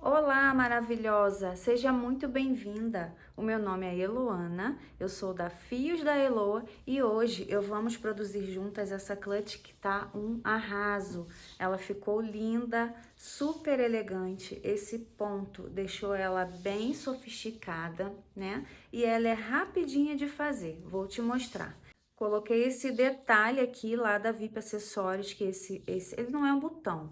Olá, maravilhosa! Seja muito bem-vinda. O meu nome é Eloana, eu sou da Fios da Eloa e hoje vamos produzir juntas essa clutch que tá um arraso. Ela ficou linda, super elegante. Esse ponto deixou ela bem sofisticada, né? E ela é rapidinha de fazer. Vou te mostrar. Coloquei esse detalhe aqui lá da VIP Acessórios, que ele não é um botão.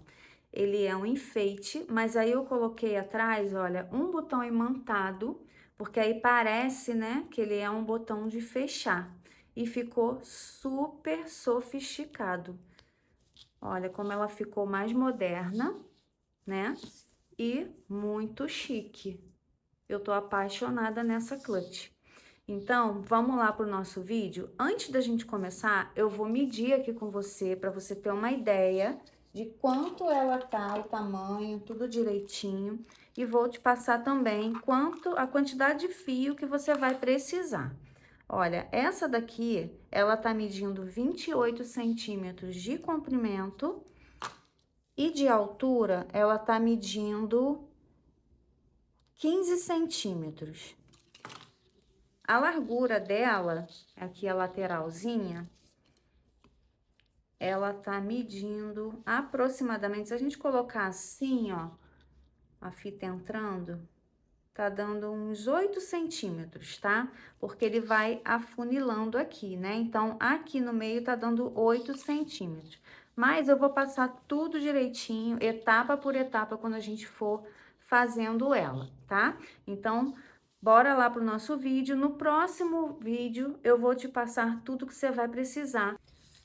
Ele é um enfeite, mas aí eu coloquei atrás, olha, um botão imantado, porque aí parece, né, que ele é um botão de fechar. E ficou super sofisticado. Olha como ela ficou mais moderna, né? E muito chique. Eu tô apaixonada nessa clutch. Então, vamos lá para o nosso vídeo. Antes da gente começar, eu vou medir aqui com você, para você ter uma ideia de quanto ela tá, o tamanho, tudo direitinho. E vou te passar também a quantidade de fio que você vai precisar. Olha, essa daqui, ela tá medindo 28 centímetros de comprimento e de altura, ela tá medindo 15 centímetros. A largura dela, aqui a lateralzinha, ela tá medindo aproximadamente, se a gente colocar assim, ó, a fita entrando, tá dando uns 8 centímetros, tá? Porque ele vai afunilando aqui, né? Então, aqui no meio tá dando 8 centímetros. Mas eu vou passar tudo direitinho, etapa por etapa, quando a gente for fazendo ela, tá? Então, bora lá pro nosso vídeo. No próximo vídeo, eu vou te passar tudo que você vai precisar.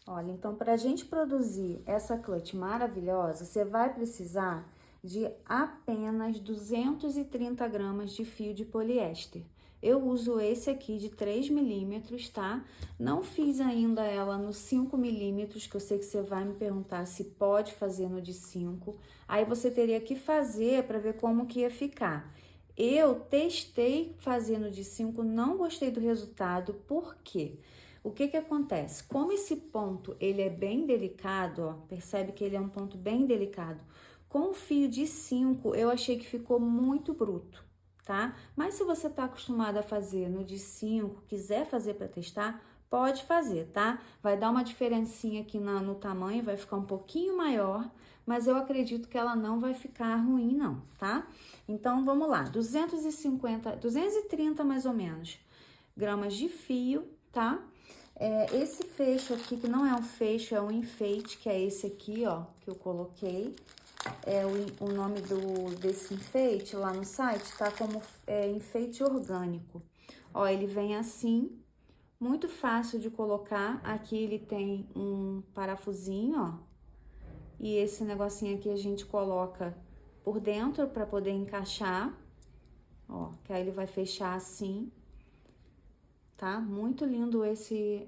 Olha, então, pra gente produzir essa clutch maravilhosa, você vai precisar de apenas 230 gramas de fio de poliéster. Eu uso esse aqui de 3 milímetros, tá? Não fiz ainda ela no 5 milímetros, que eu sei que você vai me perguntar se pode fazer no de 5. Aí você teria que fazer para ver como que ia ficar. Eu testei fazendo de 5, não gostei do resultado, por quê? O que que acontece? Como esse ponto, ele é bem delicado, ó, percebe que ele é um ponto bem delicado. Com o fio de 5, eu achei que ficou muito bruto, tá? Mas se você tá acostumado a fazer no de 5, quiser fazer para testar, pode fazer, tá? Vai dar uma diferencinha aqui no tamanho, vai ficar um pouquinho maior, mas eu acredito que ela não vai ficar ruim não, tá? Então, vamos lá, 230 mais ou menos gramas de fio, tá? Esse fecho aqui, que não é um fecho, é um enfeite, que é esse aqui, ó, que eu coloquei. O nome desse enfeite lá no site tá como enfeite orgânico. Ó, ele vem assim, muito fácil de colocar. Aqui ele tem um parafusinho, ó. E esse negocinho aqui a gente coloca por dentro para poder encaixar. Ó, que aí ele vai fechar assim. Tá? Muito lindo esse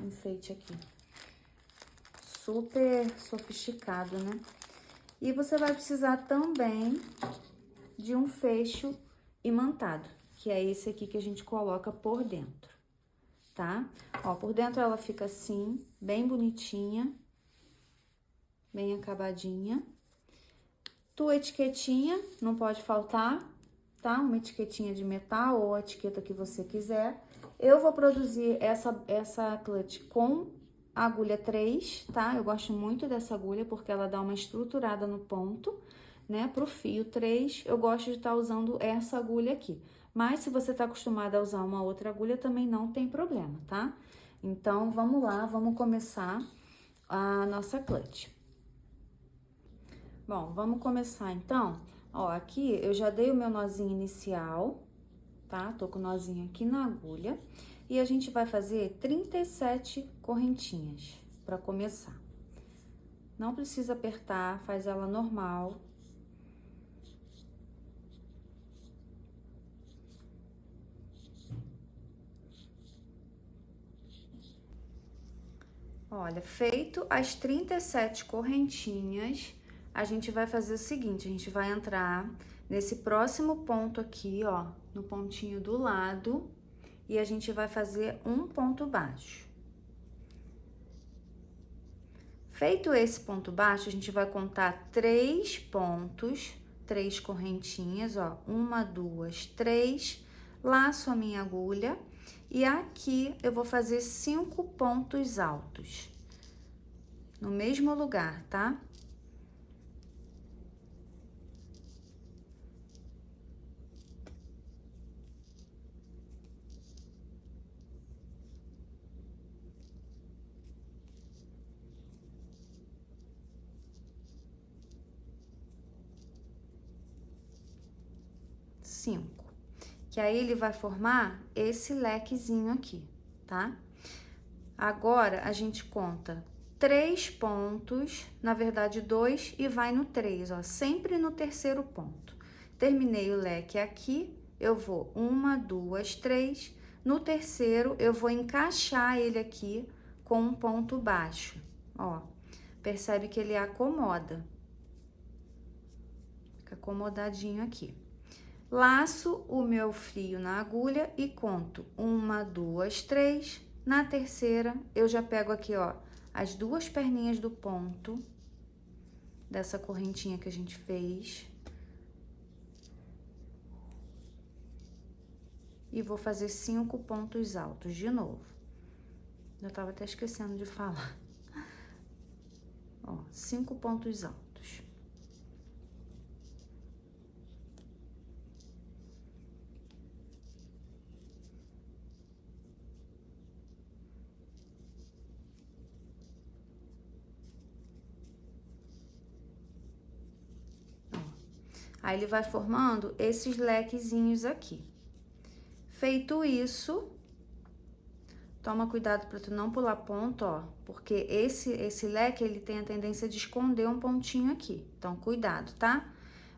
enfeite aqui. Super sofisticado, né? E você vai precisar também de um fecho imantado, que é esse aqui que a gente coloca por dentro, tá? Ó, por dentro ela fica assim, bem bonitinha, bem acabadinha. Tua etiquetinha, não pode faltar, tá? Uma etiquetinha de metal ou a etiqueta que você quiser. Eu vou produzir essa clutch com agulha 3, tá? Eu gosto muito dessa agulha porque ela dá uma estruturada no ponto, né? Pro fio 3, eu gosto de estar usando essa agulha aqui. Mas se você tá acostumada a usar uma outra agulha, também não tem problema, tá? Então, vamos lá, vamos começar a nossa clutch. Bom, vamos começar então. Ó, aqui eu já dei o meu nozinho inicial, tá? Tô com o nozinho aqui na agulha. E a gente vai fazer 37 correntinhas pra começar. Não precisa apertar, faz ela normal. Olha, feito as 37 correntinhas, a gente vai fazer o seguinte, a gente vai entrar nesse próximo ponto aqui, ó, no pontinho do lado, e a gente vai fazer um ponto baixo. Feito esse ponto baixo, a gente vai contar 3 pontos 3 correntinhas, ó, 1, 2, 3, laço a minha agulha e aqui eu vou fazer 5 pontos altos, no mesmo lugar, tá? Cinco. Que aí ele vai formar esse lequezinho aqui, tá? Agora, a gente conta 3 pontos, na verdade 2, e vai no 3, ó, sempre no terceiro ponto. Terminei o leque aqui, eu vou 1, 2, 3. No terceiro, eu vou encaixar ele aqui com um ponto baixo, ó. Percebe que ele acomoda. Fica acomodadinho aqui. Laço o meu fio na agulha e conto 1, 2, 3. Na terceira, eu já pego aqui, ó, as 2 perninhas do ponto dessa correntinha que a gente fez. E vou fazer 5 pontos altos de novo. Eu tava até esquecendo de falar. Ó, 5 pontos altos. Aí, ele vai formando esses lequezinhos aqui. Feito isso, toma cuidado para tu não pular ponto, ó, porque esse leque, ele tem a tendência de esconder um pontinho aqui. Então, cuidado, tá?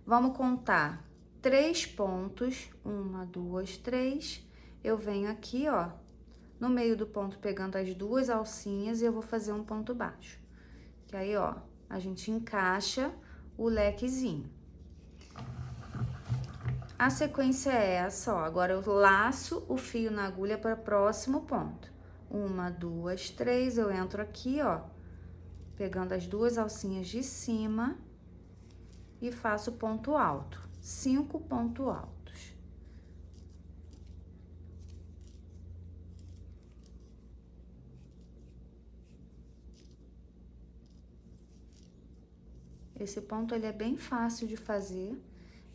Vamos contar 3 pontos, 1, 2, 3. Eu venho aqui, ó, no meio do ponto, pegando as 2 alcinhas e eu vou fazer um ponto baixo. Que aí, ó, a gente encaixa o lequezinho. A sequência é essa, ó. Agora, eu laço o fio na agulha para o próximo ponto. 1, 2, 3, eu entro aqui, ó, pegando as 2 alcinhas de cima e faço ponto alto. 5 pontos altos. Esse ponto, ele é bem fácil de fazer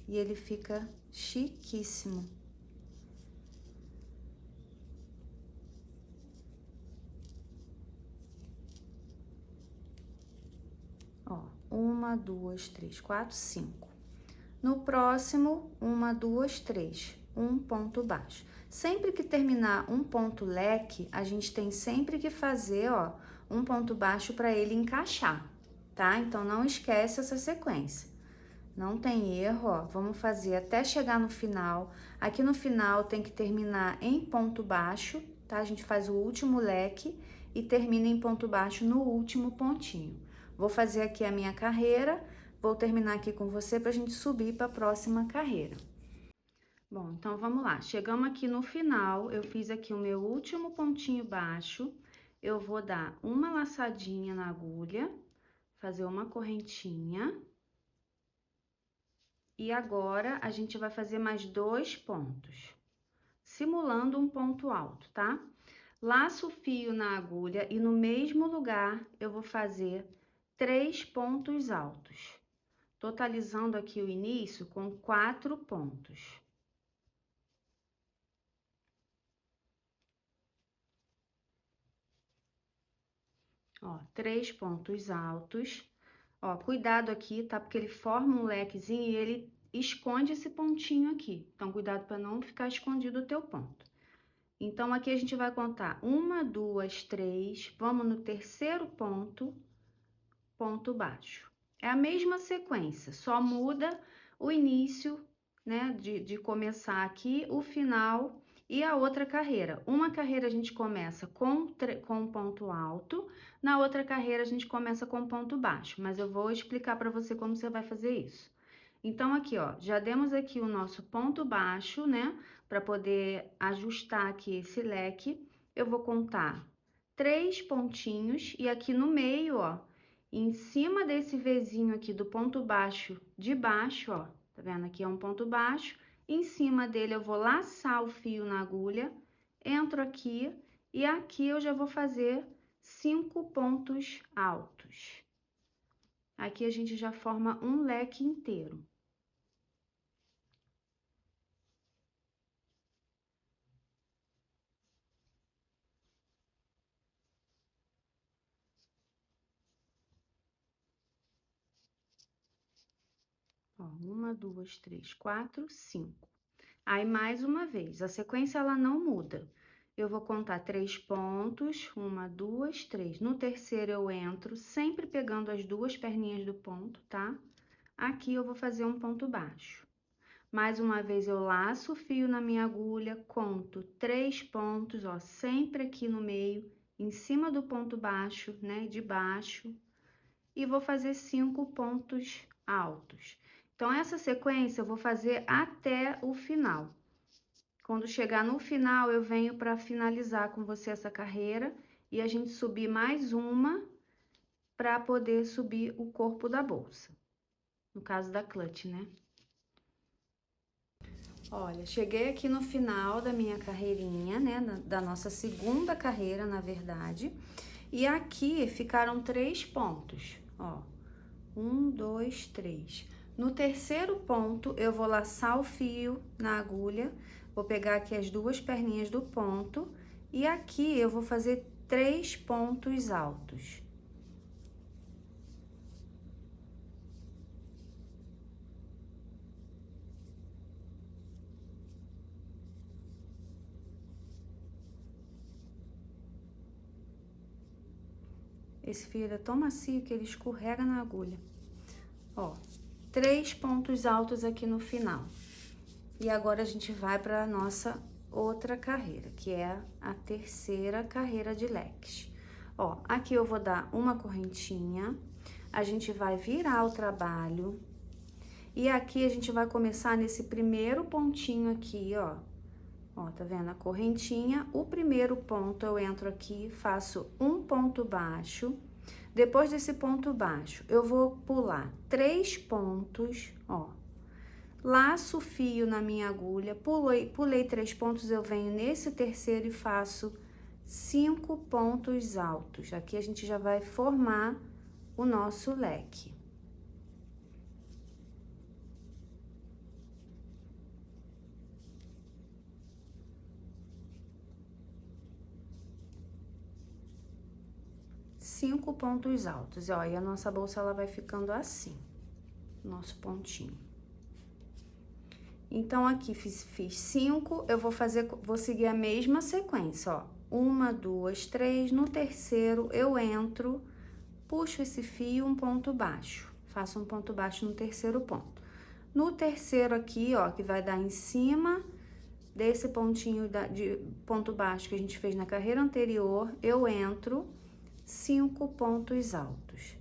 e ele fica chiquíssimo. Ó, 1, 2, 3, 4, 5. No próximo, 1, 2, 3, um ponto baixo. Sempre que terminar um ponto leque, a gente tem sempre que fazer, ó, um ponto baixo para ele encaixar, tá? Então, não esquece essa sequência. Não tem erro, ó. Vamos fazer até chegar no final. Aqui no final tem que terminar em ponto baixo, tá? A gente faz o último leque e termina em ponto baixo no último pontinho. Vou fazer aqui a minha carreira, vou terminar aqui com você pra gente subir para a próxima carreira. Bom, então vamos lá. Chegamos aqui no final, eu fiz aqui o meu último pontinho baixo. Eu vou dar uma laçadinha na agulha, fazer uma correntinha. E agora, a gente vai fazer mais 2 pontos, simulando um ponto alto, tá? Laço o fio na agulha e no mesmo lugar eu vou fazer 3 pontos altos, totalizando aqui o início com 4 pontos. Ó, 3 pontos altos. Ó, cuidado aqui, tá? Porque ele forma um lequezinho e ele esconde esse pontinho aqui. Então, cuidado para não ficar escondido o teu ponto. Então, aqui a gente vai contar 1, 2, 3. Vamos no terceiro ponto, ponto baixo. É a mesma sequência, só muda o início, né, de começar aqui, o final e a outra carreira. Uma carreira a gente começa com ponto alto, na outra carreira a gente começa com ponto baixo, mas eu vou explicar para você como você vai fazer isso. Então, aqui, ó, já demos aqui o nosso ponto baixo, né, para poder ajustar aqui esse leque. Eu vou contar 3 pontinhos e aqui no meio, ó, em cima desse Vzinho aqui do ponto baixo de baixo, ó, Tá vendo? Aqui é um ponto baixo. Em cima dele eu vou laçar o fio na agulha, entro aqui e aqui eu já vou fazer 5 pontos altos. Aqui a gente já forma um leque inteiro. Ó, 1, 2, 3, 4, 5. Aí, mais uma vez, a sequência ela não muda. Eu vou contar 3 pontos, 1, 2, 3. No terceiro eu entro, sempre pegando as 2 perninhas do ponto, tá? Aqui eu vou fazer um ponto baixo. Mais uma vez eu laço o fio na minha agulha, conto 3 pontos, ó, sempre aqui no meio, em cima do ponto baixo, né, de baixo, e vou fazer 5 pontos altos. Então, essa sequência eu vou fazer até o final. Quando chegar no final, eu venho para finalizar com você essa carreira e a gente subir mais uma para poder subir o corpo da bolsa. No caso da clutch, né? Olha, cheguei aqui no final da minha carreirinha, né? Da nossa segunda carreira, na verdade. E aqui ficaram 3 pontos, ó. 1, 2, 3. No terceiro ponto, eu vou laçar o fio na agulha, vou pegar aqui as 2 perninhas do ponto, e aqui eu vou fazer 3 pontos altos. Esse fio é tão macio que ele escorrega na agulha. Ó, 3 pontos altos aqui no final. E agora a gente vai para a nossa outra carreira, que é a terceira carreira de leques. Ó, aqui eu vou dar uma correntinha, a gente vai virar o trabalho, e aqui a gente vai começar nesse primeiro pontinho aqui, ó. Ó, tá vendo a correntinha? O primeiro ponto eu entro aqui, faço um ponto baixo. Depois desse ponto baixo, eu vou pular 3 pontos, ó. Laço o fio na minha agulha, pulei 3 pontos, eu venho nesse terceiro e faço 5 pontos altos. Aqui a gente já vai formar o nosso leque. Cinco pontos altos, ó, e a nossa bolsa ela vai ficando assim, nosso pontinho. Então, aqui fiz 5, eu vou seguir a mesma sequência, ó. 1, 2, 3, no terceiro eu entro, puxo esse fio, um ponto baixo. Faço um ponto baixo no terceiro ponto. No terceiro aqui, ó, que vai dar em cima desse pontinho de ponto baixo que a gente fez na carreira anterior, eu entro 5 pontos altos.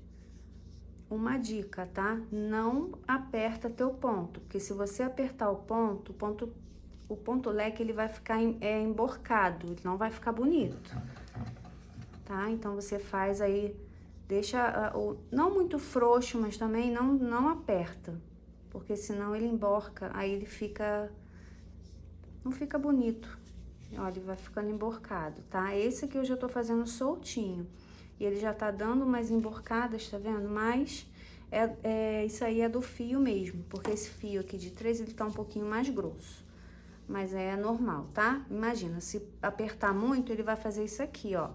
Uma dica, tá? Não aperta teu ponto, porque se você apertar o ponto leque, ele vai ficar emborcado, ele não vai ficar bonito, tá? Então, você faz aí, deixa, não muito frouxo, mas também não aperta, porque senão ele emborca, aí ele não fica bonito. Olha, ele vai ficando emborcado, tá? Esse aqui eu já tô fazendo soltinho. E ele já tá dando umas emborcadas, tá vendo? Mas isso aí é do fio mesmo, porque esse fio aqui de 3, ele tá um pouquinho mais grosso. Mas é normal, tá? Imagina, se apertar muito, ele vai fazer isso aqui, ó.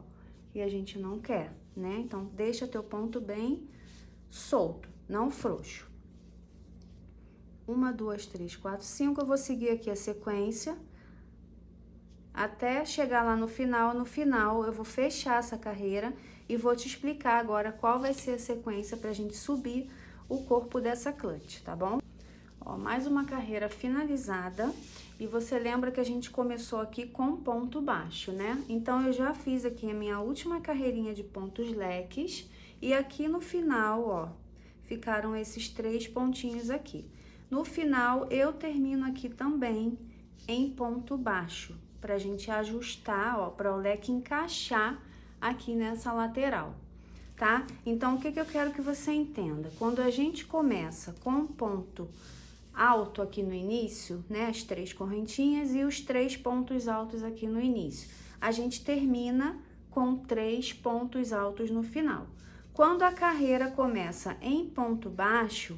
E a gente não quer, né? Então, deixa teu ponto bem solto, não frouxo. 1, 2, 3, 4, 5. Eu vou seguir aqui a sequência até chegar lá no final. No final, eu vou fechar essa carreira e vou te explicar agora qual vai ser a sequência pra gente subir o corpo dessa clutch, tá bom? Ó, mais uma carreira finalizada. E você lembra que a gente começou aqui com ponto baixo, né? Então, eu já fiz aqui a minha última carreirinha de pontos leques. E aqui no final, ó, ficaram esses 3 pontinhos aqui. No final, eu termino aqui também em ponto baixo, pra gente ajustar, ó, para o leque encaixar aqui nessa lateral, tá? Então, o que eu quero que você entenda? Quando a gente começa com ponto alto aqui no início, né? As 3 correntinhas e os 3 pontos altos aqui no início. A gente termina com 3 pontos altos no final. Quando a carreira começa em ponto baixo,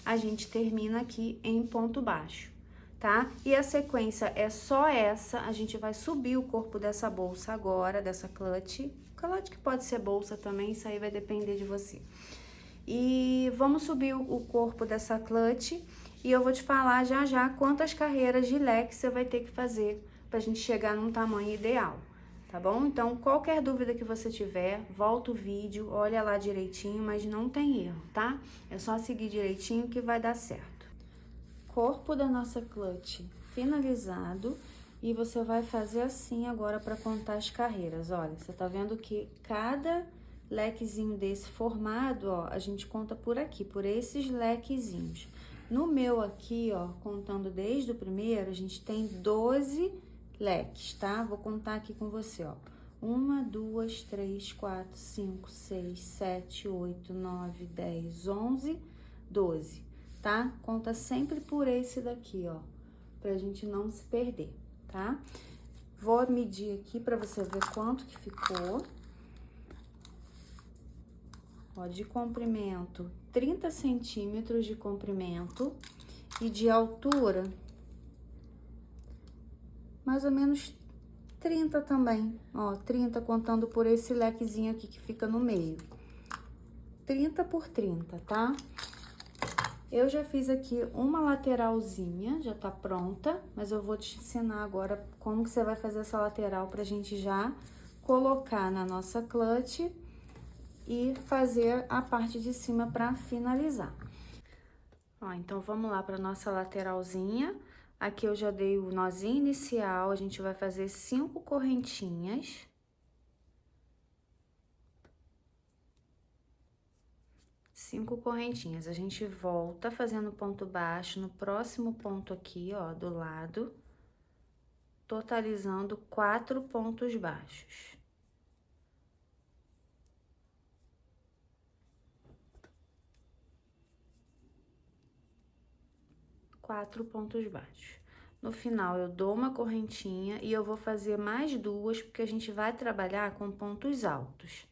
a gente termina aqui em ponto baixo, tá? E a sequência é só essa, a gente vai subir o corpo dessa bolsa agora, dessa clutch que pode ser bolsa também, isso aí vai depender de você. E vamos subir o corpo dessa clutch e eu vou te falar já já quantas carreiras de leque você vai ter que fazer pra gente chegar num tamanho ideal, tá bom? Então, qualquer dúvida que você tiver, volta o vídeo, olha lá direitinho, mas não tem erro, tá? É só seguir direitinho que vai dar certo. Corpo da nossa clutch finalizado e você vai fazer assim agora para contar as carreiras. Olha, você tá vendo que cada lequezinho desse formado, ó, a gente conta por aqui, por esses lequezinhos. No meu aqui, ó, contando desde o primeiro, a gente tem 12 leques, tá? Vou contar aqui com você, ó. 1, 2, 3, 4, 5, 6, 7, 8, 9, 10, 11, 12, tá? Conta sempre por esse daqui, ó, pra gente não se perder, tá? Vou medir aqui pra você ver quanto que ficou. Ó, de comprimento, 30 centímetros de comprimento e de altura, mais ou menos 30 também, ó, 30 contando por esse lequezinho aqui que fica no meio. 30 por 30, tá? Eu já fiz aqui uma lateralzinha, já tá pronta, mas eu vou te ensinar agora como que você vai fazer essa lateral pra gente já colocar na nossa clutch e fazer a parte de cima pra finalizar. Ó, então vamos lá pra nossa lateralzinha. Aqui eu já dei o nozinho inicial, a gente vai fazer 5 correntinhas. Cinco correntinhas, a gente volta fazendo ponto baixo no próximo ponto aqui, ó, do lado, totalizando 4 pontos baixos. Quatro pontos baixos. No final, eu dou uma correntinha e eu vou fazer mais 2, porque a gente vai trabalhar com pontos altos.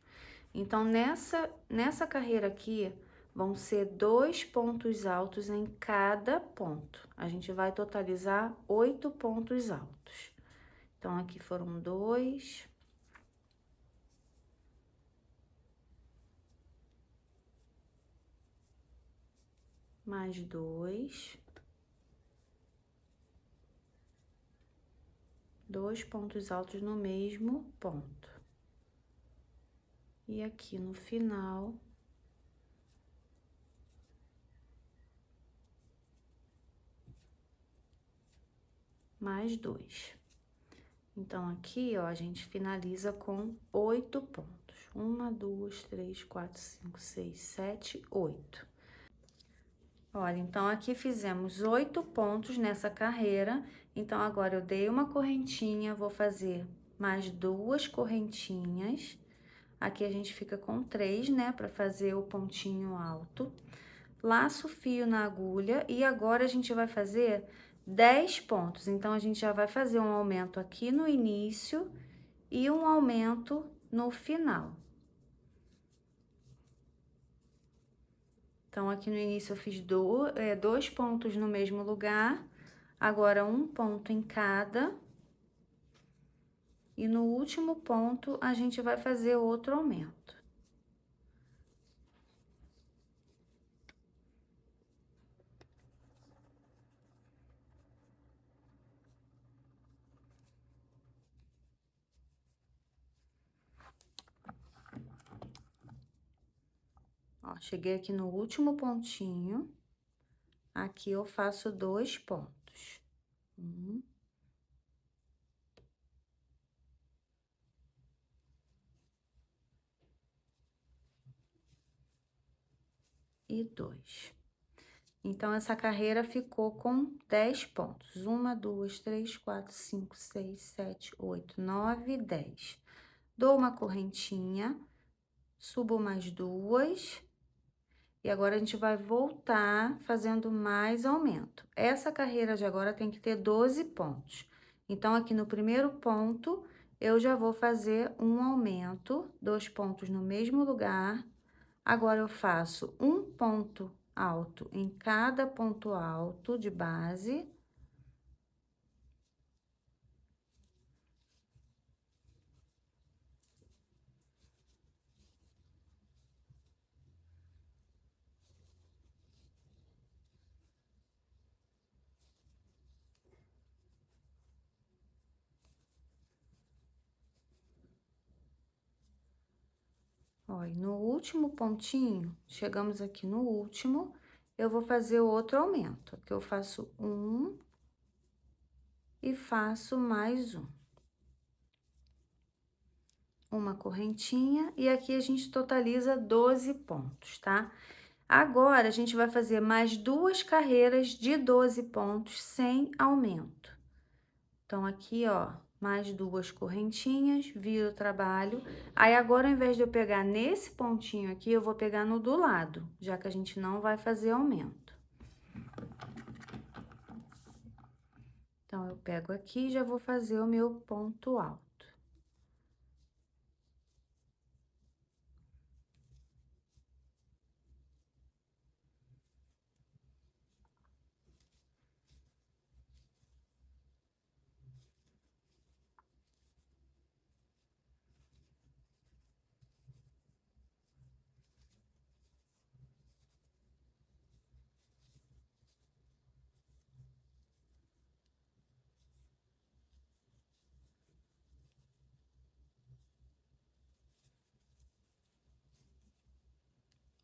Então, nessa carreira aqui, vão ser 2 pontos altos em cada ponto. A gente vai totalizar 8 pontos altos. Então, aqui foram 2. Mais 2. 2 pontos altos no mesmo ponto. E aqui no final, mais 2. Então, aqui, ó, a gente finaliza com 8 pontos. 1, 2, 3, 4, 5, 6, 7, 8. Olha, então, aqui fizemos 8 pontos nessa carreira. Então, agora eu dei uma correntinha, vou fazer mais 2 correntinhas. Aqui a gente fica com 3, né, pra fazer o pontinho alto. Laço o fio na agulha e agora a gente vai fazer 10 pontos. Então, a gente já vai fazer um aumento aqui no início e um aumento no final. Então, aqui no início eu fiz 2 pontos no mesmo lugar, agora um ponto em cada. E no último ponto, a gente vai fazer outro aumento. Ó, cheguei aqui no último pontinho, aqui eu faço 2 pontos. 1. E 2. Então, essa carreira ficou com 10 pontos. 1, 2, 3, 4, 5, 6, 7, 8, 9, 10. Dou uma correntinha, subo mais 2 E agora a gente vai voltar fazendo mais aumento. Essa carreira de agora tem que ter 12 pontos. Então, aqui no primeiro ponto, eu já vou fazer um aumento, 2 pontos no mesmo lugar. Agora, eu faço um ponto alto em cada ponto alto de base. Ó, e no último pontinho, chegamos aqui no último, eu vou fazer outro aumento. Aqui eu faço um e faço mais um. Uma correntinha, e aqui a gente totaliza 12 pontos, tá? Agora, a gente vai fazer mais 2 carreiras de 12 pontos sem aumento. Então, aqui, ó, mais 2 correntinhas, viro o trabalho. Aí, agora, ao invés de eu pegar nesse pontinho aqui, eu vou pegar no do lado, já que a gente não vai fazer aumento. Então, eu pego aqui e já vou fazer o meu ponto alto.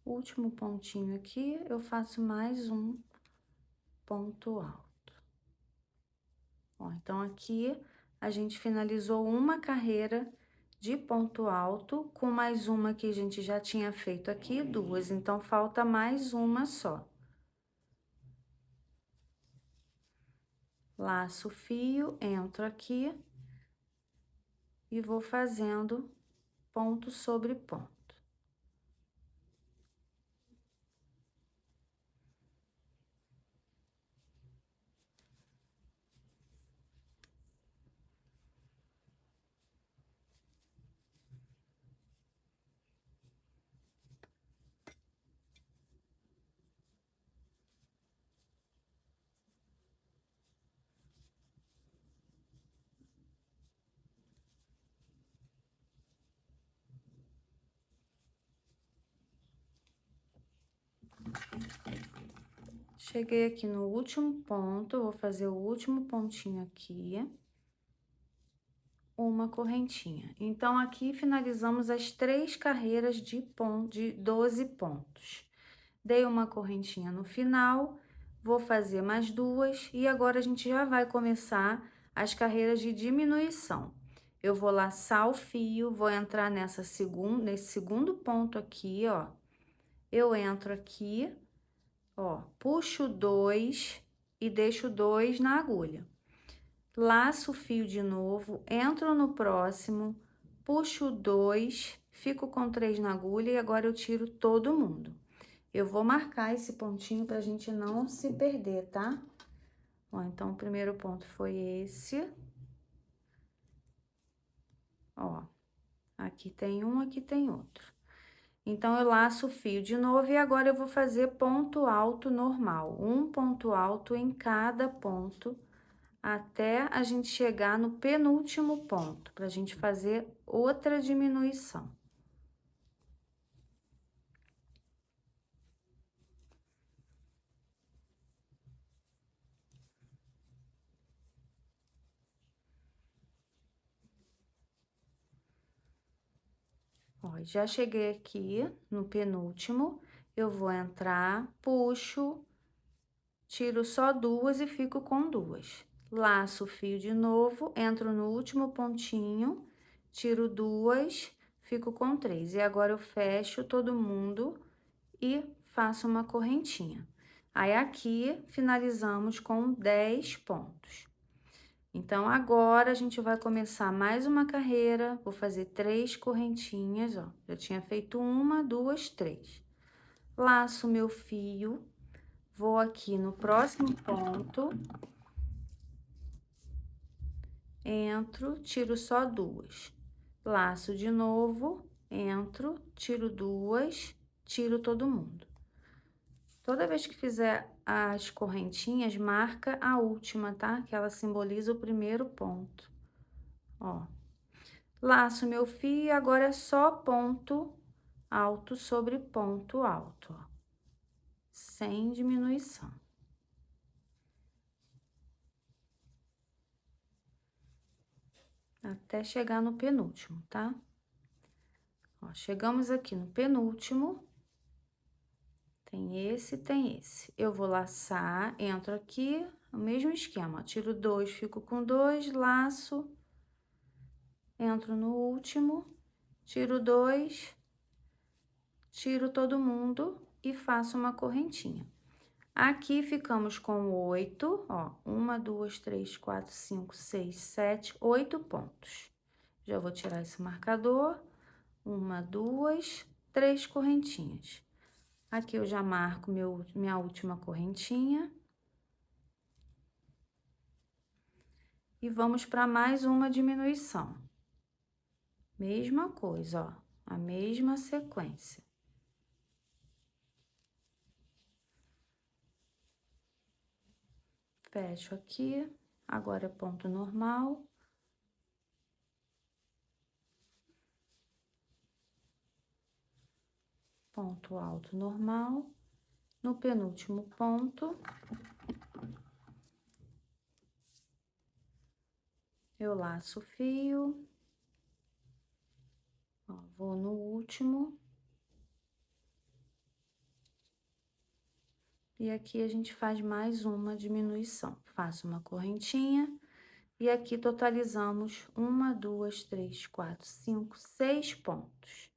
Último pontinho aqui, eu faço mais um ponto alto. Ó, então, aqui a gente finalizou uma carreira de ponto alto, com mais uma que a gente já tinha feito aqui, 2, então falta mais uma só. Laço o fio, entro aqui e vou fazendo ponto sobre ponto. Cheguei aqui no último ponto, vou fazer o último pontinho aqui. Uma correntinha. Então, aqui finalizamos as 3 carreiras de 12 pontos. Dei uma correntinha no final, vou fazer mais 2 e agora a gente já vai começar as carreiras de diminuição. Eu vou laçar o fio, vou entrar nesse segundo ponto aqui, ó. Eu entro aqui, ó, puxo 2 e deixo 2 na agulha. Laço o fio de novo, entro no próximo, puxo 2, fico com 3 na agulha e agora eu tiro todo mundo. Eu vou marcar esse pontinho pra gente não se perder, tá? Ó, então, o primeiro ponto foi esse. Ó, aqui tem um, aqui tem outro. Então, eu laço o fio de novo e agora eu vou fazer ponto alto normal. Um ponto alto em cada ponto, até a gente chegar no penúltimo ponto, pra gente fazer outra diminuição. Ó, já cheguei aqui no penúltimo, eu vou entrar, puxo, tiro só 2 e fico com 2. Laço o fio de novo, entro no último pontinho, tiro 2, fico com 3. E agora eu fecho todo mundo e faço uma correntinha. Aí, aqui, finalizamos com 10 pontos. Então, agora, a gente vai começar mais uma carreira, vou fazer 3 correntinhas, ó. Já tinha feito 1, 2, 3. laço meu fio, vou aqui no próximo ponto, entro, tiro só duas, laço de novo, entro, tiro duas, tiro todo mundo. Toda vez que fizer as correntinhas, marca a última, tá? Que ela simboliza o primeiro ponto. Ó. Laço meu fio e agora é só ponto alto sobre ponto alto, ó. Sem diminuição. Até chegar no penúltimo, tá? Ó, chegamos aqui no penúltimo. Tem esse. Eu vou laçar, entro aqui, o mesmo esquema, ó, tiro dois, fico com dois, laço, entro no último, tiro dois, tiro todo mundo e faço uma correntinha. Aqui ficamos com 8, ó, 1, 2, 3, 4, 5, 6, 7, 8 pontos. Já vou tirar esse marcador, 1, 2, 3 correntinhas. Aqui eu já marco minha última correntinha. E vamos para mais uma diminuição. Mesma coisa, ó, a mesma sequência. Fecho aqui, agora é ponto normal. Ponto alto normal. No penúltimo ponto, eu laço o fio. Ó, vou no último. E aqui a gente faz mais uma diminuição. Faço uma correntinha. E aqui totalizamos 1, 2, 3, 4, 5, 6 pontos.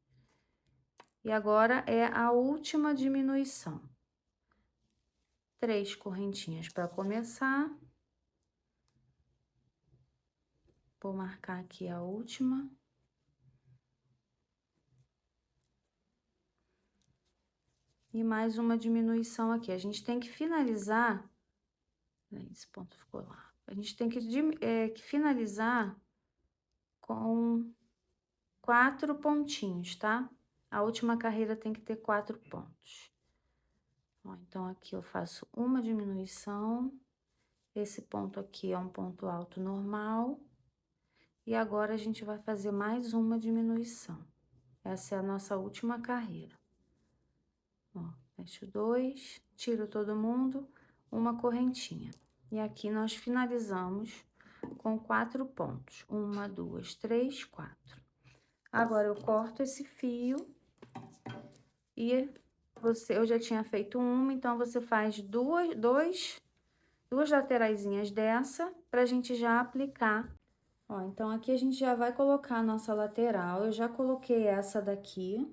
E agora é a última diminuição. 3 correntinhas para começar. Vou marcar aqui a última. E mais uma diminuição aqui. A gente tem que finalizar... Esse ponto ficou lá. A gente tem que finalizar com 4 pontinhos, tá? A última carreira tem que ter 4 pontos. Ó, então, aqui eu faço uma diminuição. Esse ponto aqui é um ponto alto normal. E agora, a gente vai fazer mais uma diminuição. Essa é a nossa última carreira. Ó, fecho 2, tiro todo mundo, uma correntinha. E aqui nós finalizamos com 4 pontos. 1, 2, 3, 4. Agora, eu corto esse fio e eu já tinha feito uma, então você faz duas lateraisinhas dessa pra gente já aplicar. Ó, então aqui a gente já vai colocar a nossa lateral. Eu já coloquei essa daqui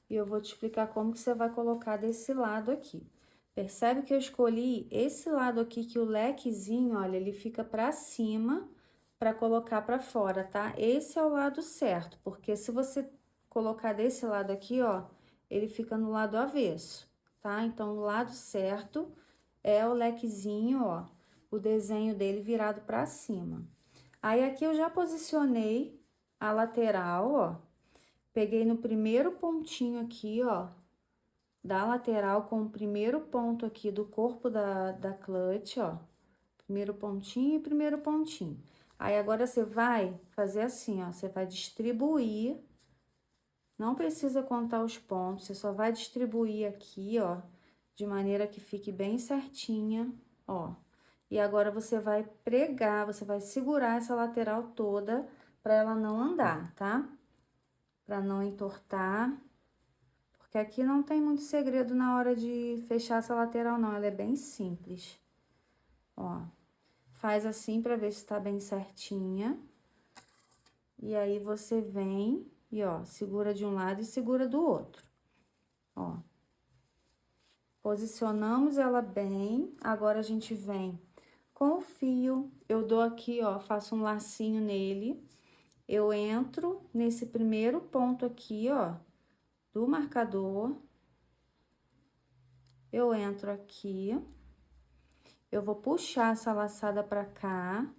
e eu vou te explicar como que você vai colocar desse lado aqui. Percebe que eu escolhi esse lado aqui, que o lequezinho, olha, ele fica pra cima pra colocar pra fora, tá? Esse é o lado certo, porque se você colocar desse lado aqui, ó, ele fica no lado avesso, tá? Então, o lado certo é o lequezinho, ó, o desenho dele virado pra cima. Aí, aqui eu já posicionei a lateral, ó, peguei no primeiro pontinho aqui, ó, da lateral com o primeiro ponto aqui do corpo da clutch, ó. Primeiro pontinho e primeiro pontinho. Aí, agora, você vai fazer assim, ó, você vai distribuir, não precisa contar os pontos, você só vai distribuir aqui, ó, de maneira que fique bem certinha, ó. E agora, você vai pregar, você vai segurar essa lateral toda pra ela não andar, tá? Pra não entortar. Porque aqui não tem muito segredo na hora de fechar essa lateral, não. Ela é bem simples. Ó, faz assim pra ver se tá bem certinha. E aí, você vem e, ó, segura de um lado e segura do outro. Ó. Posicionamos ela bem. Agora, a gente vem com o fio. Eu dou aqui, ó, faço um lacinho nele. Eu entro nesse primeiro ponto aqui, ó, do marcador. eu entro aqui, eu vou puxar essa laçada pra cá,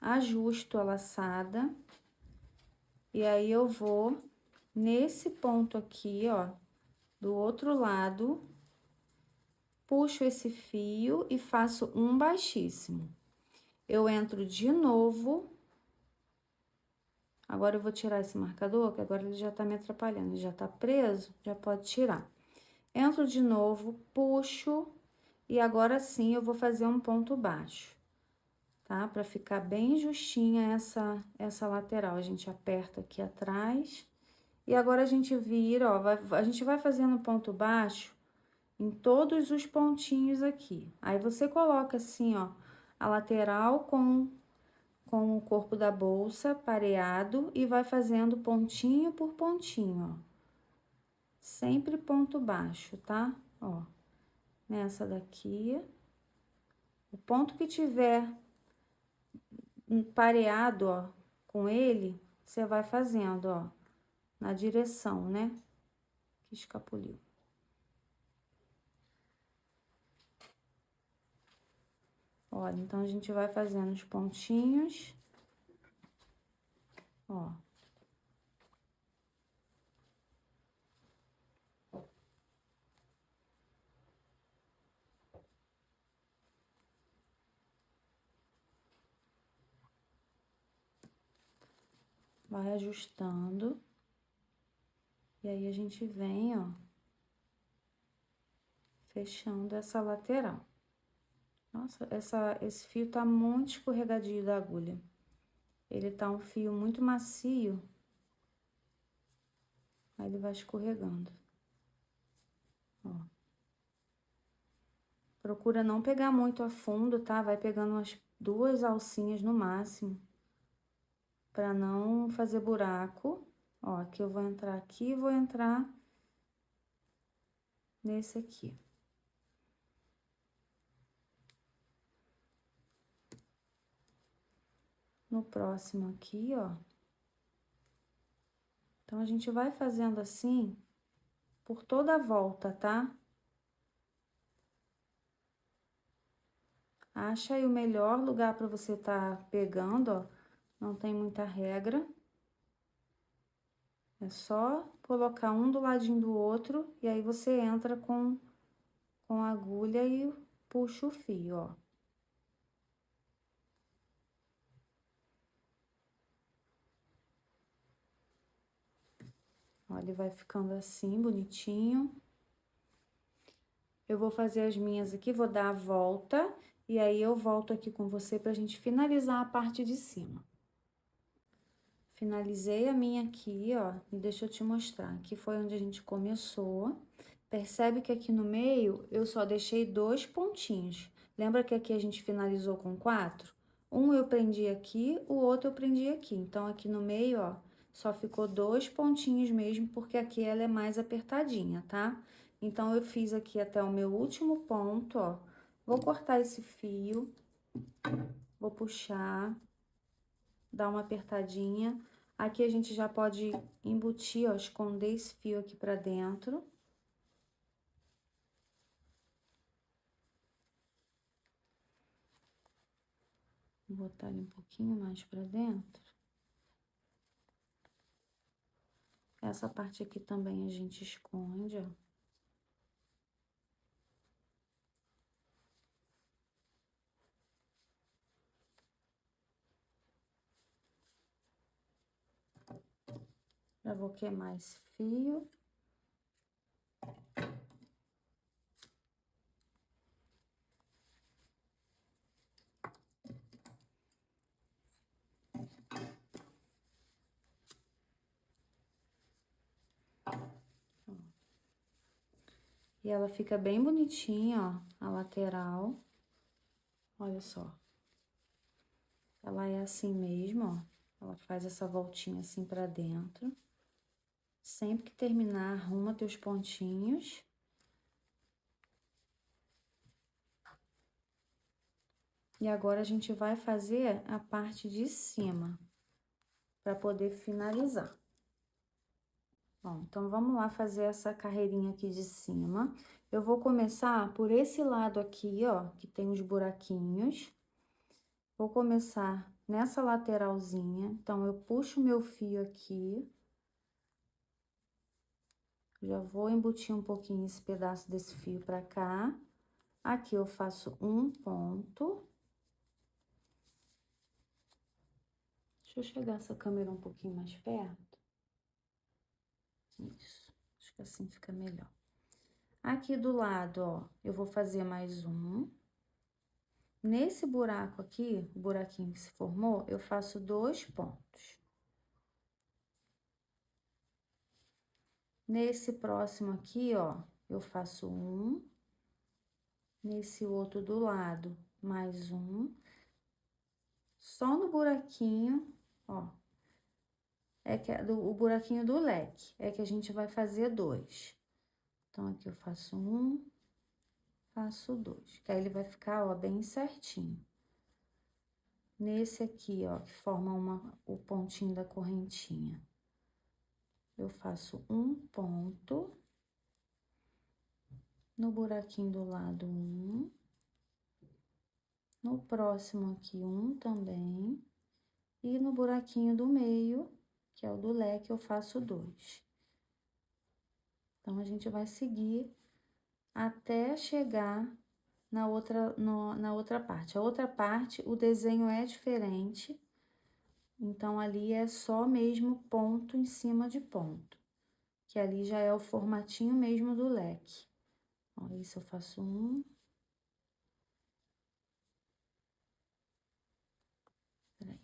ajusto a laçada, e aí eu vou nesse ponto aqui, ó, do outro lado, puxo esse fio e faço um baixíssimo. Eu entro de novo. Agora eu vou tirar esse marcador, que agora ele já tá me atrapalhando, já tá preso, já pode tirar. Entro de novo, puxo, e agora sim eu vou fazer um ponto baixo, tá? Pra ficar bem justinha essa lateral. A gente aperta aqui atrás, e agora a gente vira, ó, a gente vai fazendo ponto baixo em todos os pontinhos aqui. Aí você coloca assim, ó, a lateral com o corpo da bolsa pareado e vai fazendo pontinho por pontinho, ó. Sempre ponto baixo, tá? Ó, nessa daqui. O ponto que tiver pareado, ó, com ele, você vai fazendo, ó, na direção, né? Que escapuliu. Olha, então a gente vai fazendo os pontinhos, ó. Vai ajustando. E aí a gente vem, ó, fechando essa lateral. Nossa, esse fio tá muito escorregadio da agulha. Ele tá um fio muito macio. Aí ele vai escorregando. Ó. Procura não pegar muito a fundo, tá? Vai pegando umas 2 alcinhas no máximo. Pra não fazer buraco. Ó, aqui eu vou entrar aqui e vou entrar nesse aqui. No próximo aqui, ó. Então, a gente vai fazendo assim por toda a volta, tá? Acha aí o melhor lugar pra você tá pegando, ó. Não tem muita regra. É só colocar um do ladinho do outro e aí você entra com a agulha e puxa o fio, ó. Ó, ele vai ficando assim, bonitinho. Eu vou fazer as minhas aqui, vou dar a volta, e aí eu volto aqui com você pra gente finalizar a parte de cima. Finalizei a minha aqui, ó, e deixa eu te mostrar. Aqui foi onde a gente começou. Percebe que aqui no meio eu só deixei 2 pontinhos. Lembra que aqui a gente finalizou com 4? Um eu prendi aqui, o outro eu prendi aqui. Então, aqui no meio, ó, só ficou 2 pontinhos mesmo, porque aqui ela é mais apertadinha, tá? Então, eu fiz aqui até o meu último ponto, ó. Vou cortar esse fio, vou puxar, dar uma apertadinha. Aqui a gente já pode embutir, ó, esconder esse fio aqui pra dentro. Vou botar ele um pouquinho mais pra dentro. Essa parte aqui também a gente esconde, ó. Já vou queimar esse fio. E ela fica bem bonitinha, ó, a lateral. Olha só. Ela é assim mesmo, ó. Ela faz essa voltinha assim pra dentro. Sempre que terminar, arruma teus pontinhos. E agora a gente vai fazer a parte de cima, pra poder finalizar. Ó, então, vamos lá fazer essa carreirinha aqui de cima. Eu vou começar por esse lado aqui, ó, que tem os buraquinhos. Vou começar nessa lateralzinha. Então, eu puxo meu fio aqui. Já vou embutir um pouquinho esse pedaço desse fio pra cá. Aqui eu faço um ponto. Deixa eu chegar essa câmera um pouquinho mais perto. Isso, acho que assim fica melhor. Aqui do lado, ó, eu vou fazer mais um. Nesse buraco aqui, o buraquinho que se formou, eu faço 2 pontos. Nesse próximo aqui, ó, eu faço um. Nesse outro do lado, mais um. Só no buraquinho, ó, o buraquinho do leque, é que a gente vai fazer 2. Então, aqui eu faço um, faço 2, que aí ele vai ficar, ó, bem certinho. Nesse aqui, ó, que forma o pontinho da correntinha, eu faço um ponto. No buraquinho do lado, um. No próximo aqui, um também. E no buraquinho do meio, que é o do leque, eu faço 2. Então, a gente vai seguir até chegar na outra parte. A outra parte, o desenho é diferente. Então, ali é só mesmo ponto em cima de ponto. Que ali já é o formatinho mesmo do leque. Ó, isso eu faço um. Peraí.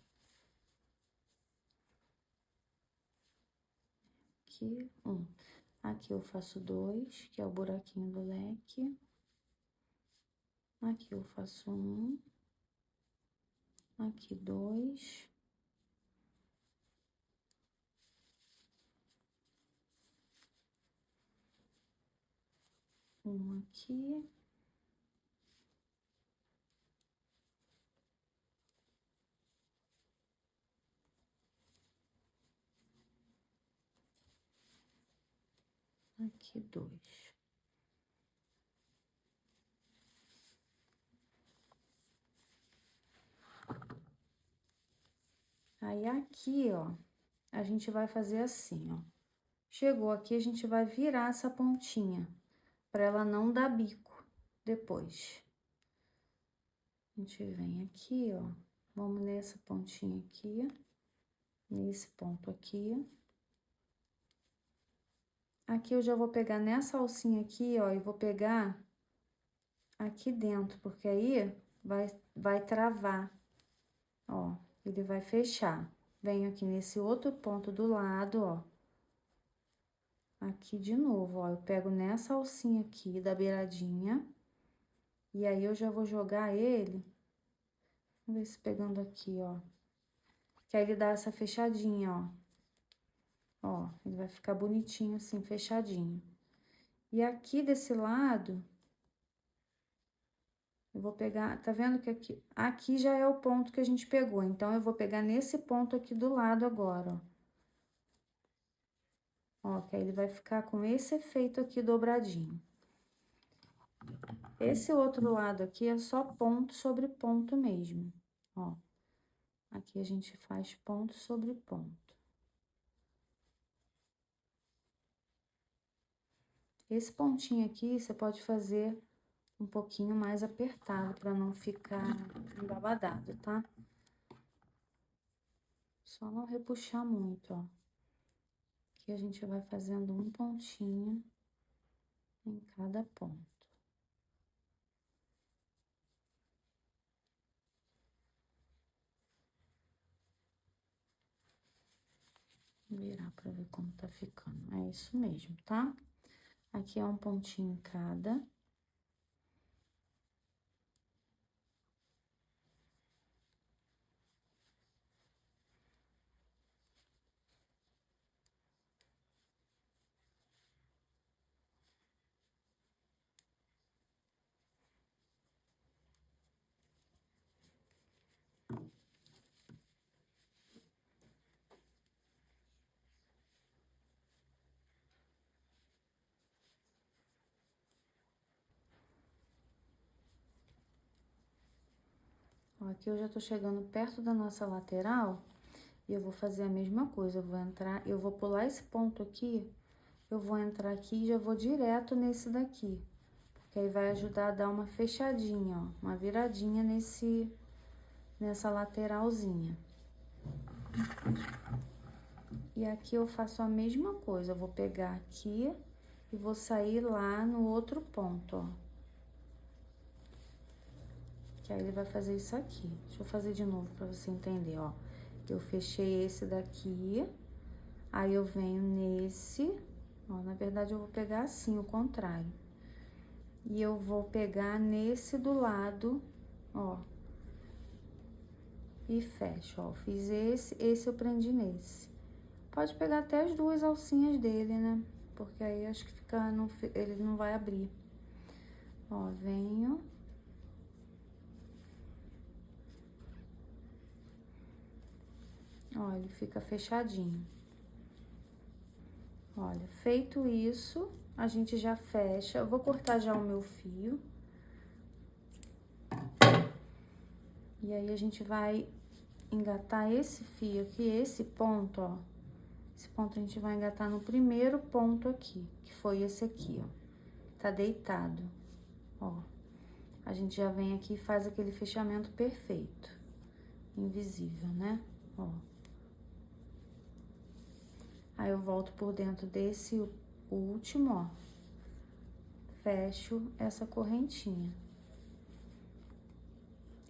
Aqui, um. Aqui eu faço 2, que é o buraquinho do leque. Aqui eu faço um. Aqui 2. Um aqui. Aqui 2. Aí, aqui, ó, a gente vai fazer assim, ó. Chegou aqui, a gente vai virar essa pontinha, pra ela não dar bico depois. A gente vem aqui, ó, vamos nessa pontinha aqui, nesse ponto aqui. Aqui eu já vou pegar nessa alcinha aqui, ó, e vou pegar aqui dentro, porque aí vai travar, ó, ele vai fechar. Venho aqui nesse outro ponto do lado, ó. Aqui de novo, ó, eu pego nessa alcinha aqui da beiradinha. E aí, eu já vou jogar ele. Vamos ver se pegando aqui, ó. Que aí ele dá essa fechadinha, ó. Ó, ele vai ficar bonitinho assim, fechadinho. E aqui desse lado, eu vou pegar, tá vendo que aqui já é o ponto que a gente pegou. Então, eu vou pegar nesse ponto aqui do lado agora, ó. Ó, que aí ele vai ficar com esse efeito aqui dobradinho. Esse outro lado aqui é só ponto sobre ponto mesmo, ó. Aqui a gente faz ponto sobre ponto. Esse pontinho aqui, você pode fazer um pouquinho mais apertado, pra não ficar embabadado, tá? Só não repuxar muito, ó. Aqui a gente vai fazendo um pontinho em cada ponto. Vou virar pra ver como tá ficando. É isso mesmo, tá? Aqui é um pontinho em cada. Ó, aqui eu já tô chegando perto da nossa lateral e eu vou fazer a mesma coisa. Eu vou pular esse ponto aqui, eu vou entrar aqui e já vou direto nesse daqui. Porque aí vai ajudar a dar uma fechadinha, ó, uma viradinha nessa lateralzinha. E aqui eu faço a mesma coisa, eu vou pegar aqui e vou sair lá no outro ponto, ó. Que aí ele vai fazer isso aqui. Deixa eu fazer de novo pra você entender, ó. Eu fechei esse daqui, aí eu venho nesse, ó, na verdade eu vou pegar assim, o contrário. E eu vou pegar nesse do lado, ó. E fecho, ó. Fiz esse eu prendi nesse. Pode pegar até as duas alcinhas dele, né? Porque aí acho que ele não vai abrir. Ó, venho. Ó, ele fica fechadinho. Olha, feito isso, a gente já fecha. Eu vou cortar já o meu fio. E aí, a gente vai engatar esse fio aqui, esse ponto, ó. Esse ponto a gente vai engatar no primeiro ponto aqui, que foi esse aqui, ó. Tá deitado, ó. A gente já vem aqui e faz aquele fechamento perfeito. Invisível, né? Ó. Aí, eu volto por dentro desse último, ó. Fecho essa correntinha.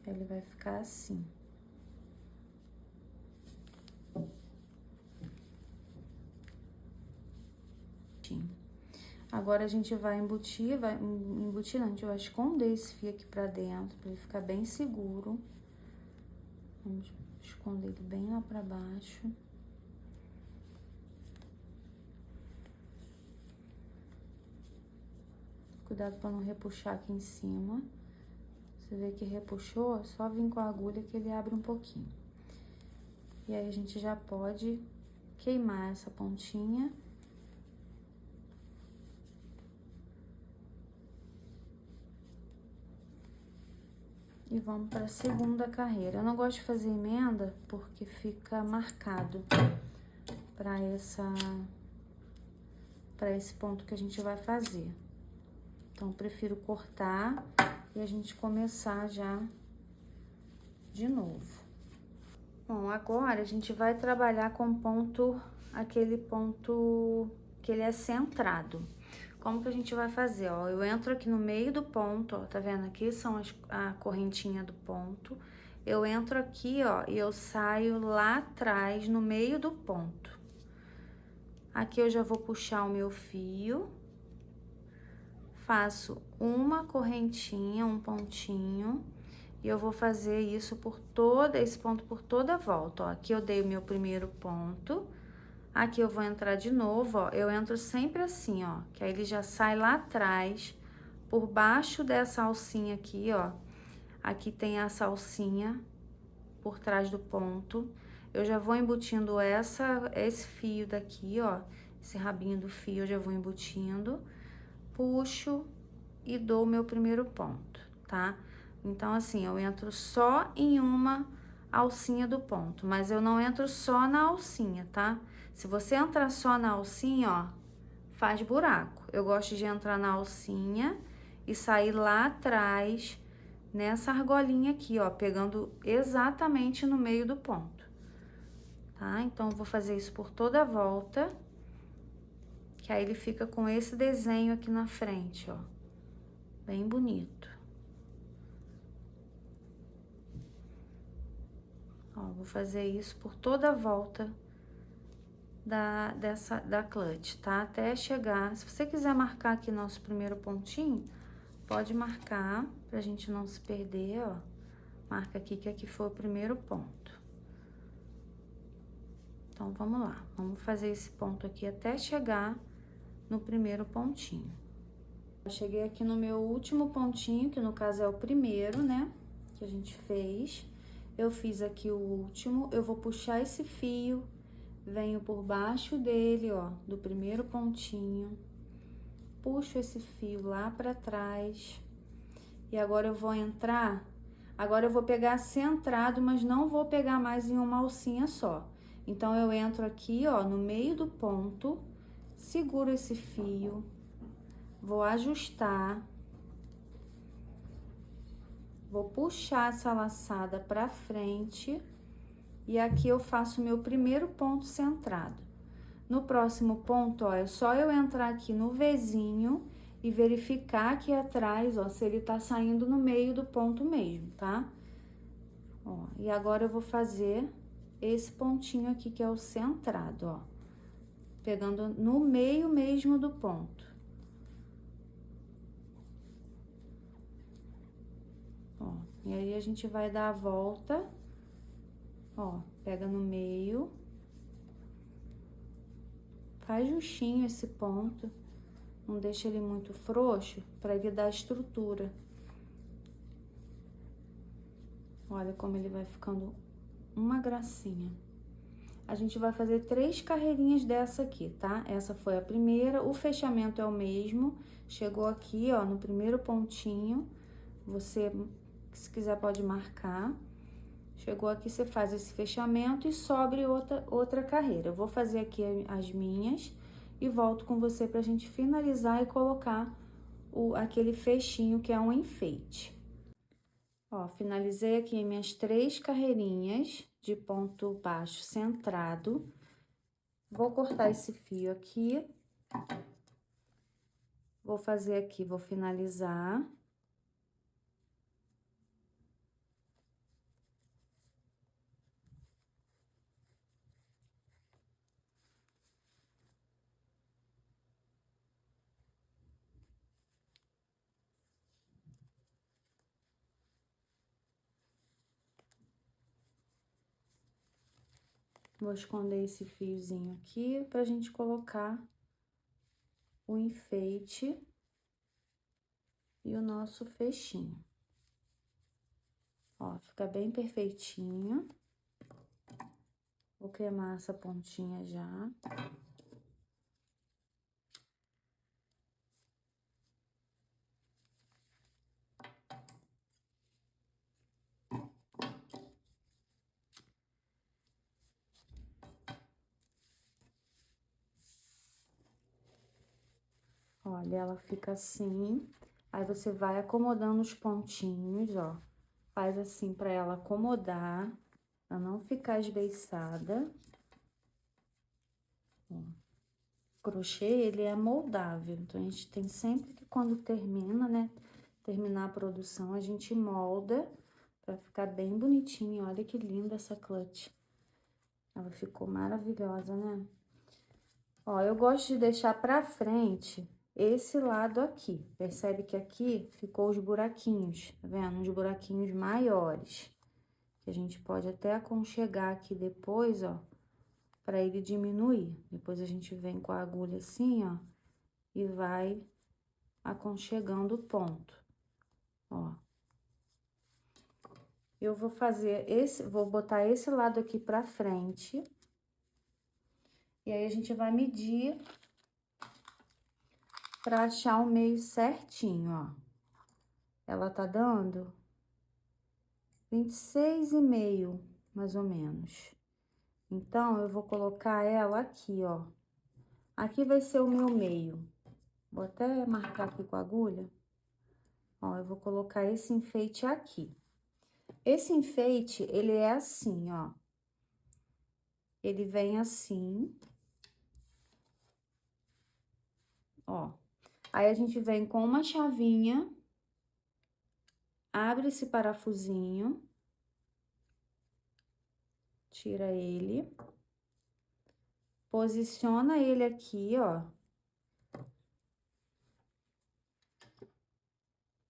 Ele vai ficar assim. Agora, a gente vai embutir, não, a gente vai esconder esse fio aqui pra dentro, pra ele ficar bem seguro. Vamos esconder ele bem lá pra baixo. Cuidado pra não repuxar aqui em cima. Você vê que repuxou, é só vir com a agulha que ele abre um pouquinho. E aí, a gente já pode queimar essa pontinha. E vamos para a segunda carreira. Eu não gosto de fazer emenda porque fica marcado para esse ponto que a gente vai fazer. Então, eu prefiro cortar e a gente começar já de novo. Bom, agora a gente vai trabalhar com aquele ponto que ele é centrado. Como que a gente vai fazer, ó? Eu entro aqui no meio do ponto, ó, tá vendo? Aqui são a correntinha do ponto. Eu entro aqui, ó, e eu saio lá atrás, no meio do ponto. Aqui eu já vou puxar o meu fio. Faço uma correntinha, um pontinho. E eu vou fazer isso esse ponto por toda a volta, ó. Aqui eu dei o meu primeiro ponto. Aqui eu vou entrar de novo, ó, eu entro sempre assim, ó, que aí ele já sai lá atrás, por baixo dessa alcinha aqui, ó. Aqui tem essa alcinha por trás do ponto. Eu já vou embutindo esse fio daqui, ó, esse rabinho do fio eu já vou embutindo, puxo e dou o meu primeiro ponto, tá? Então, assim, eu entro só em uma alcinha do ponto, mas eu não entro só na alcinha, tá? Se você entrar só na alcinha, ó, faz buraco. Eu gosto de entrar na alcinha e sair lá atrás, nessa argolinha aqui, ó, pegando exatamente no meio do ponto, tá? Então, eu vou fazer isso por toda a volta, que aí ele fica com esse desenho aqui na frente, ó, bem bonito. Ó, vou fazer isso por toda a volta da clutch, tá? Até chegar, se você quiser marcar aqui nosso primeiro pontinho, pode marcar, pra gente não se perder, ó. Marca aqui que aqui foi o primeiro ponto. Então, vamos lá. Vamos fazer esse ponto aqui até chegar no primeiro pontinho. Eu cheguei aqui no meu último pontinho, que no caso é o primeiro, né? Que a gente fez. Eu fiz aqui o último, eu vou puxar esse fio, venho por baixo dele, ó, do primeiro pontinho, puxo esse fio lá pra trás, e agora eu vou entrar Agora eu vou pegar centrado, mas não vou pegar mais em uma alcinha só. Então, eu entro aqui, ó, no meio do ponto, seguro esse fio, vou ajustar, vou puxar essa laçada pra frente e aqui eu faço o meu primeiro ponto centrado. No próximo ponto, ó, é só eu entrar aqui no Vzinho e verificar aqui atrás, ó, se ele tá saindo no meio do ponto mesmo, tá? Ó, e agora eu vou fazer esse pontinho aqui, que é o centrado, ó. Pegando no meio mesmo do ponto. Ó, e aí a gente vai dar a volta, ó, pega no meio. Faz justinho esse ponto, não deixa ele muito frouxo, pra ele dar estrutura. Olha como ele vai ficando uma gracinha. A gente vai fazer 3 carreirinhas dessa aqui, tá? Essa foi a primeira, o fechamento é o mesmo. Chegou aqui, ó, no primeiro pontinho, você, se quiser, pode marcar. Chegou aqui, você faz esse fechamento e sobre outra carreira. Eu vou fazer aqui as minhas e volto com você pra gente finalizar e colocar aquele fechinho que é um enfeite. Ó, finalizei aqui minhas 3 carreirinhas de ponto baixo centrado. Vou cortar esse fio aqui. Vou fazer aqui, vou finalizar. Vou esconder esse fiozinho aqui pra gente colocar o enfeite e o nosso fechinho. Ó, fica bem perfeitinho. Vou cremar essa pontinha já. Olha, ela fica assim. Aí, você vai acomodando os pontinhos, ó. Faz assim pra ela acomodar, pra não ficar esbeiçada. Ó. O crochê, ele é moldável. Então, a gente tem sempre que, quando termina, né? Terminar a produção, a gente molda pra ficar bem bonitinho. Olha que linda essa clutch. Ela ficou maravilhosa, né? Ó, eu gosto de deixar pra frente esse lado aqui. Percebe que aqui ficou os buraquinhos, tá vendo? Uns buraquinhos maiores. Que a gente pode até aconchegar aqui depois, ó, pra ele diminuir. Depois a gente vem com a agulha assim, ó, e vai aconchegando o ponto, ó. Eu vou fazer vou botar esse lado aqui pra frente. E aí, a gente vai medir pra achar o meio certinho, ó. Ela tá dando 26,5, mais ou menos. Então, eu vou colocar ela aqui, ó. Aqui vai ser o meu meio. Vou até marcar aqui com a agulha. Ó, eu vou colocar esse enfeite aqui. Esse enfeite, ele é assim, ó. Ele vem assim. Ó. Aí, a gente vem com uma chavinha, abre esse parafusinho, tira ele, posiciona ele aqui, ó.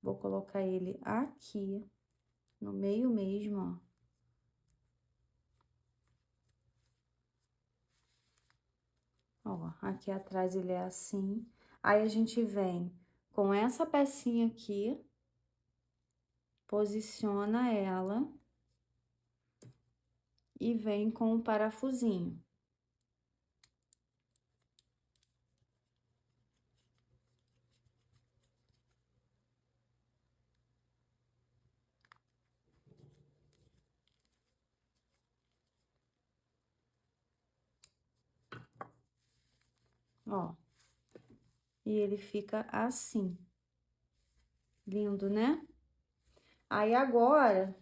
Vou colocar ele aqui, no meio mesmo, ó. Ó, aqui atrás ele é assim. Aí, a gente vem com essa pecinha aqui, posiciona ela e vem com o parafusinho. ó. E ele fica assim. Lindo, né? Aí, agora,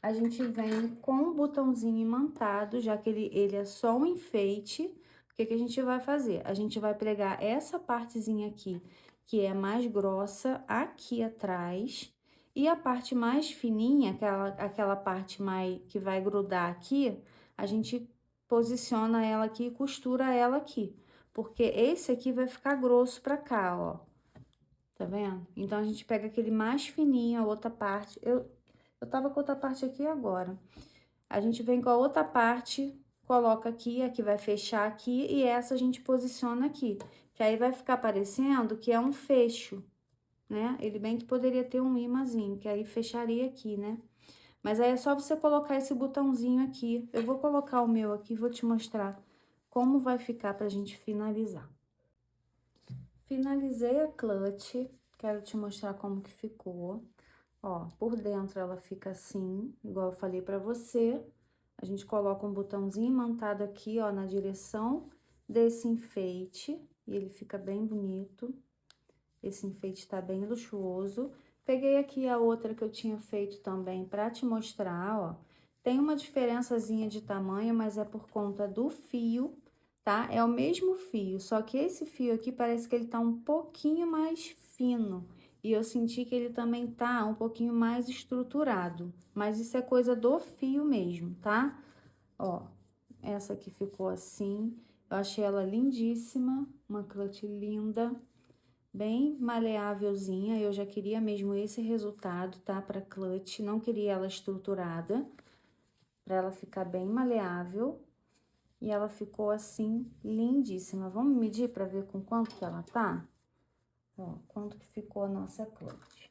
a gente vem com o botãozinho imantado, já que ele é só um enfeite. O que que a gente vai fazer? A gente vai pregar essa partezinha aqui, que é mais grossa, aqui atrás. E a parte mais fininha, aquela parte mais que vai grudar aqui, a gente posiciona ela aqui e costura ela aqui. Porque esse aqui vai ficar grosso pra cá, ó. Tá vendo? Então, a gente pega aquele mais fininho, a outra parte. Eu tava com outra parte aqui agora. A gente vem com a outra parte, coloca aqui, aqui vai fechar aqui, e essa a gente posiciona aqui. Que aí vai ficar parecendo que é um fecho, né? Ele bem que poderia ter um imãzinho, que aí fecharia aqui, né? Mas aí é só você colocar esse botãozinho aqui. Eu vou colocar o meu aqui, vou te mostrar como vai ficar pra gente finalizar. Finalizei a clutch, quero te mostrar como que ficou. Ó, por dentro ela fica assim, igual eu falei pra você. A gente coloca um botãozinho imantado aqui, ó, na direção desse enfeite, e ele fica bem bonito. Esse enfeite tá bem luxuoso. Peguei aqui a outra que eu tinha feito também pra te mostrar, ó. Tem uma diferençazinha de tamanho, mas é por conta do fio, tá? É o mesmo fio, só que esse fio aqui parece que ele tá um pouquinho mais fino. E eu senti que ele também tá um pouquinho mais estruturado. Mas isso é coisa do fio mesmo, tá? Ó, essa aqui ficou assim. Eu achei ela lindíssima, uma clutch linda, bem maleávelzinha. Eu já queria mesmo esse resultado, tá? Pra clutch, não queria ela estruturada, pra ela ficar bem maleável. E ela ficou assim, lindíssima. Vamos medir pra ver com quanto que ela tá? Ó, quanto que ficou a nossa clutch.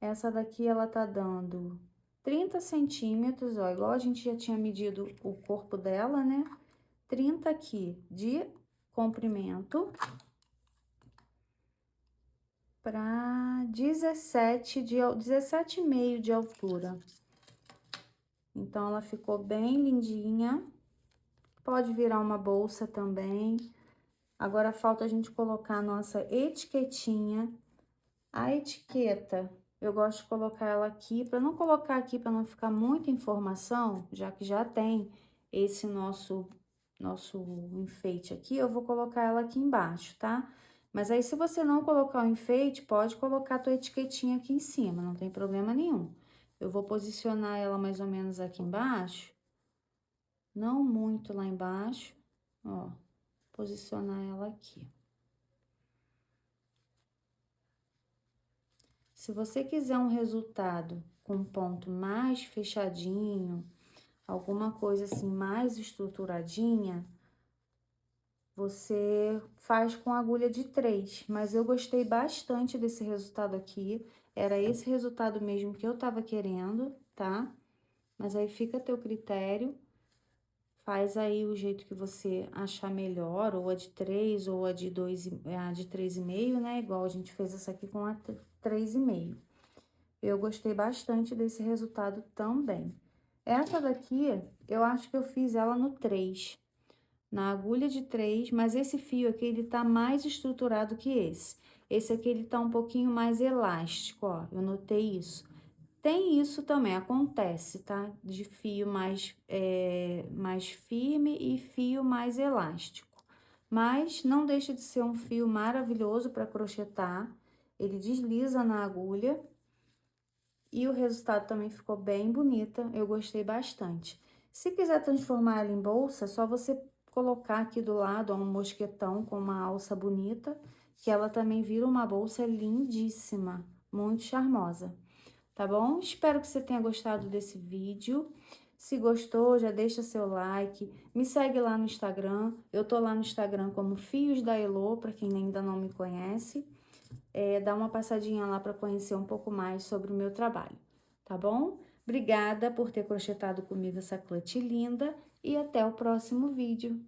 Essa daqui, ela tá dando 30 centímetros, ó, igual a gente já tinha medido o corpo dela, né? 30 aqui de comprimento para 17,5 de altura. Então, ela ficou bem lindinha. Pode virar uma bolsa também. Agora, falta a gente colocar a nossa etiquetinha. A etiqueta, eu gosto de colocar ela aqui, para não colocar aqui, para não ficar muita informação, já que já tem esse nosso enfeite aqui, eu vou colocar ela aqui embaixo, tá? Mas aí, se você não colocar o enfeite, pode colocar a tua etiquetinha aqui em cima, não tem problema nenhum. Eu vou posicionar ela mais ou menos aqui embaixo, não muito lá embaixo, ó, posicionar ela aqui. Se você quiser um resultado com um ponto mais fechadinho, alguma coisa assim mais estruturadinha, você faz com agulha de 3. Mas eu gostei bastante desse resultado aqui. Era esse resultado mesmo que eu tava querendo, tá? Mas aí fica a teu critério. Faz aí o jeito que você achar melhor, ou a de 3, ou a de 2, a de 3,5, né? Igual a gente fez essa aqui com a 3,5. Eu gostei bastante desse resultado também. Essa daqui, eu acho que eu fiz ela no 3, na agulha de 3, mas esse fio aqui, ele tá mais estruturado que esse. Esse aqui, ele tá um pouquinho mais elástico, ó, eu notei isso. Tem isso também, acontece, tá? De fio mais firme e fio mais elástico. Mas não deixa de ser um fio maravilhoso para crochetar. Ele desliza na agulha. E o resultado também ficou bem bonita, eu gostei bastante. Se quiser transformar ela em bolsa, é só você colocar aqui do lado ó, um mosquetão com uma alça bonita, que ela também vira uma bolsa lindíssima, muito charmosa. Tá bom? Espero que você tenha gostado desse vídeo. Se gostou, já deixa seu like, me segue lá no Instagram. Eu tô lá no Instagram como Fios da Elo, para quem ainda não me conhece. Dá uma passadinha lá para conhecer um pouco mais sobre o meu trabalho, tá bom? Obrigada por ter crochetado comigo essa clutch linda e até o próximo vídeo.